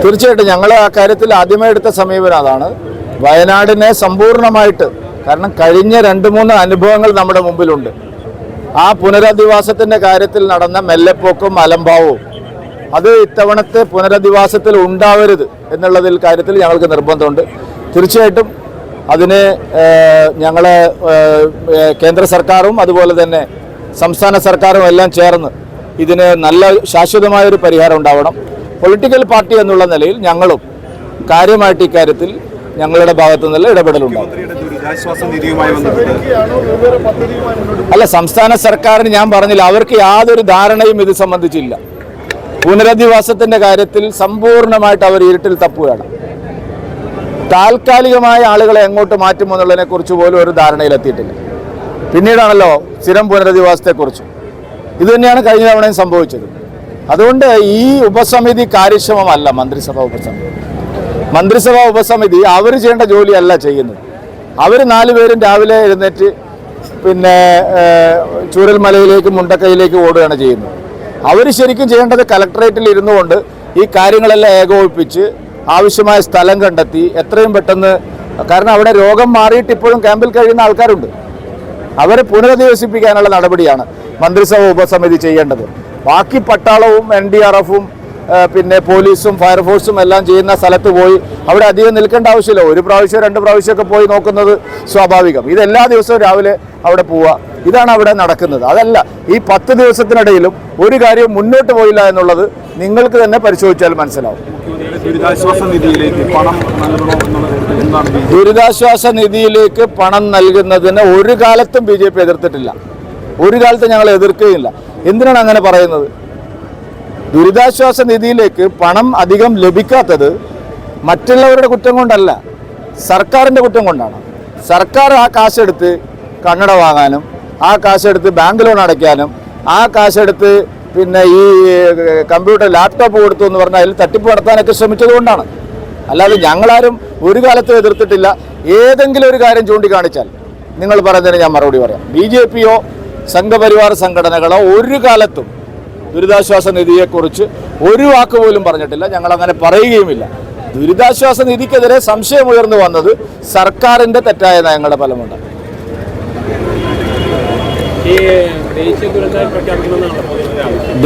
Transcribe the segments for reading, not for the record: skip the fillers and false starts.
തീർച്ചയായിട്ടും ഞങ്ങൾ ആ കാര്യത്തിൽ ആദ്യമേ എടുത്ത സമീപനം അതാണ്. വയനാടിനെ സമ്പൂർണ്ണമായിട്ട്, കാരണം കഴിഞ്ഞ 2-3 അനുഭവങ്ങൾ നമ്മുടെ മുമ്പിലുണ്ട്. ആ പുനരധിവാസത്തിൻ്റെ കാര്യത്തിൽ നടന്ന മെല്ലെപ്പോക്കും അലംഭാവവും അത് ഇത്തവണത്തെ പുനരധിവാസത്തിൽ ഉണ്ടാവരുത് എന്നുള്ളതിൽ കാര്യത്തിൽ ഞങ്ങൾക്ക് നിർബന്ധമുണ്ട്. തീർച്ചയായിട്ടും അതിന് ഞങ്ങളെ കേന്ദ്ര സർക്കാരും അതുപോലെ തന്നെ സംസ്ഥാന സർക്കാരും എല്ലാം ചേർന്ന് ഇതിന് നല്ല ശാശ്വതമായൊരു പരിഹാരം ഉണ്ടാവണം. പൊളിറ്റിക്കൽ പാർട്ടി എന്നുള്ള നിലയിൽ ഞങ്ങളും കാര്യമായിട്ട് ഇക്കാര്യത്തിൽ ഞങ്ങളുടെ ഭാഗത്തു നിന്നുള്ള ഇടപെടലുണ്ടാവും. അല്ല, സംസ്ഥാന സർക്കാരിന് ഞാൻ പറഞ്ഞില്ല, അവർക്ക് യാതൊരു ധാരണയും ഇത് സംബന്ധിച്ചില്ല. പുനരധിവാസത്തിന്റെ കാര്യത്തിൽ സമ്പൂർണ്ണമായിട്ട് അവർ ഇരുട്ടിൽ തപ്പുകയാണ്. താൽക്കാലികമായ ആളുകളെ എങ്ങോട്ട് മാറ്റുമോ എന്നുള്ളതിനെ കുറിച്ച് പോലും ഒരു ധാരണയിലെത്തിയിട്ടില്ല. പിന്നീടാണല്ലോ സ്ഥിരം പുനരധിവാസത്തെക്കുറിച്ച്. ഇത് തന്നെയാണ് കഴിഞ്ഞ തവണയും സംഭവിച്ചത്. അതുകൊണ്ട് ഈ ഉപസമിതി കാര്യക്ഷമമല്ല. മന്ത്രിസഭാ ഉപസമിതി അവർ ചെയ്യേണ്ട ജോലിയല്ല ചെയ്യുന്നത്. അവർ 4 പേരും രാവിലെ എഴുന്നേറ്റ് പിന്നെ ചൂരൽമലയിലേക്കും മുണ്ടക്കൈയിലേക്കും ഓടുകയാണ് ചെയ്യുന്നത്. അവർ ശരിക്കും ചെയ്യേണ്ടത് കലക്ടറേറ്റിൽ ഇരുന്നു കൊണ്ട് ഈ കാര്യങ്ങളെല്ലാം ഏകോപിപ്പിച്ച് ആവശ്യമായ സ്ഥലം കണ്ടെത്തി എത്രയും പെട്ടെന്ന്, കാരണം അവിടെ രോഗം മാറിയിട്ട് ഇപ്പോഴും ക്യാമ്പിൽ കഴിയുന്ന ആൾക്കാരുണ്ട്, അവരെ പുനരധിവസിപ്പിക്കാനുള്ള നടപടിയാണ് മന്ത്രിസഭാ ഉപസമിതി ചെയ്യേണ്ടത്. ബാക്കി പട്ടാളവും NDRF-ഉം പിന്നെ പോലീസും ഫയർഫോഴ്സും എല്ലാം ചെയ്യുന്ന സ്ഥലത്ത് പോയി അവിടെ അധികം നിൽക്കേണ്ട ആവശ്യമില്ല. 1 പ്രാവശ്യം 2 പ്രാവശ്യമൊക്കെ പോയി നോക്കുന്നത് സ്വാഭാവികം. ഇതെല്ലാ ദിവസവും രാവിലെ അവിടെ പോവുക, ഇതാണ് അവിടെ നടക്കുന്നത്. അതല്ല, ഈ 10 ദിവസത്തിനിടയിലും ഒരു കാര്യവും മുന്നോട്ട് പോയില്ല എന്നുള്ളത് നിങ്ങൾക്ക് തന്നെ പരിശോധിച്ചാൽ മനസ്സിലാവും. ദുരിതാശ്വാസ നിധിയിലേക്ക് പണം നൽകുന്നതിന് ഒരു കാലത്തും BJP എതിർത്തിട്ടില്ല. ഒരു കാലത്തും ഞങ്ങൾ എതിർക്കുകയില്ല. എന്തിനാണ് അങ്ങനെ പറയുന്നത്? ദുരിതാശ്വാസ നിധിയിലേക്ക് പണം അധികം ലഭിക്കാത്തത് മറ്റുള്ളവരുടെ കുറ്റം കൊണ്ടല്ല, സർക്കാരിൻ്റെ കുറ്റം കൊണ്ടാണ്. സർക്കാർ ആ കാശെടുത്ത് കണ്ണട വാങ്ങാനും ആ കാശെടുത്ത് ബാങ്ക് ലോൺ അടയ്ക്കാനും ആ കാശെടുത്ത് പിന്നെ ഈ കമ്പ്യൂട്ടർ ലാപ്ടോപ്പ് കൊടുത്തു എന്ന് പറഞ്ഞാൽ അതിൽ തട്ടിപ്പ് നടത്താനൊക്കെ ശ്രമിച്ചതുകൊണ്ടാണ്. അല്ലാതെ ഞങ്ങളാരും ഒരു കാലത്തും എതിർത്തിട്ടില്ല. ഏതെങ്കിലും ഒരു കാര്യം ചൂണ്ടിക്കാണിച്ചാൽ നിങ്ങൾ പറയുന്നതിന് ഞാൻ മറുപടി പറയാം. BJP-യോ സംഘപരിവാർ സംഘടനകളോ ഒരു കാലത്തും ദുരിതാശ്വാസ നിധിയെക്കുറിച്ച് ഒരു വാക്ക് പോലും പറഞ്ഞിട്ടില്ല. ഞങ്ങളങ്ങനെ പറയുകയുമില്ല. ദുരിതാശ്വാസ നിധിക്കെതിരെ സംശയം ഉയർന്നു വന്നത് സർക്കാരിൻ്റെ തെറ്റായ നയങ്ങളുടെ ഫലമുണ്ട്.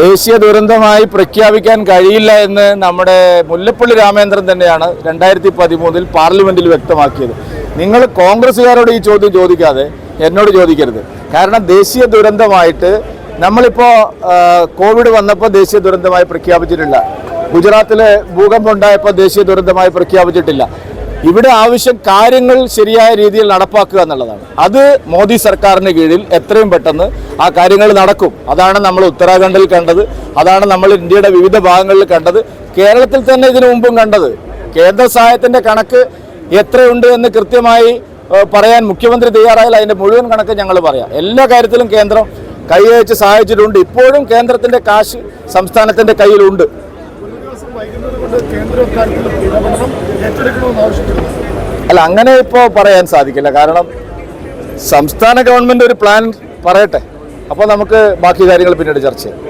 ദേശീയ ദുരന്തമായി പ്രഖ്യാപിക്കാൻ കഴിയില്ല എന്ന് നമ്മുടെ മുല്ലപ്പള്ളി രാമേന്ദ്രൻ തന്നെയാണ് 2013 പാർലമെന്റിൽ വ്യക്തമാക്കിയത്. നിങ്ങൾ കോൺഗ്രസ്സുകാരോട് ഈ ചോദ്യം ചോദിക്കാതെ എന്നോട് ചോദിക്കരുത്. കാരണം ദേശീയ ദുരന്തമായിട്ട് നമ്മളിപ്പോൾ കോവിഡ് വന്നപ്പോൾ ദേശീയ ദുരന്തമായി പ്രഖ്യാപിച്ചിട്ടില്ല. ഗുജറാത്തിലെ ഭൂകമ്പം ഉണ്ടായപ്പോൾ ദേശീയ ദുരന്തമായി പ്രഖ്യാപിച്ചിട്ടില്ല. ഇവിടെ ആവശ്യം കാര്യങ്ങൾ ശരിയായ രീതിയിൽ നടപ്പാക്കുക എന്നുള്ളതാണ്. അത് മോദി സർക്കാരിന് കീഴിൽ എത്രയും പെട്ടെന്ന് ആ കാര്യങ്ങൾ നടക്കും. അതാണ് നമ്മൾ ഉത്തരാഖണ്ഡിൽ കണ്ടത്, അതാണ് നമ്മൾ ഇന്ത്യയുടെ വിവിധ ഭാഗങ്ങളിൽ കണ്ടത്, കേരളത്തിൽ തന്നെ ഇതിനു മുമ്പും കണ്ടത്. കേന്ദ്ര സഹായത്തിൻ്റെ കണക്ക് എത്രയുണ്ട് എന്ന് കൃത്യമായി പറയാൻ മുഖ്യമന്ത്രി തയ്യാറായാൽ അതിൻ്റെ മുഴുവൻ കണക്ക് ഞങ്ങൾ പറയാം. എല്ലാ കാര്യത്തിലും കേന്ദ്രം കൈയച്ച് സഹായിച്ചിട്ടുണ്ട്. ഇപ്പോഴും കേന്ദ്രത്തിൻ്റെ കാശ് സംസ്ഥാനത്തിൻ്റെ കയ്യിലുണ്ട്. അല്ല, അങ്ങനെ ഇപ്പോൾ പറയാൻ സാധിക്കില്ല. കാരണം സംസ്ഥാന ഗവൺമെൻറ് ഒരു പ്ലാൻ പറയട്ടെ, അപ്പോൾ നമുക്ക് ബാക്കി കാര്യങ്ങൾ പിന്നീട് ചർച്ച ചെയ്യാം.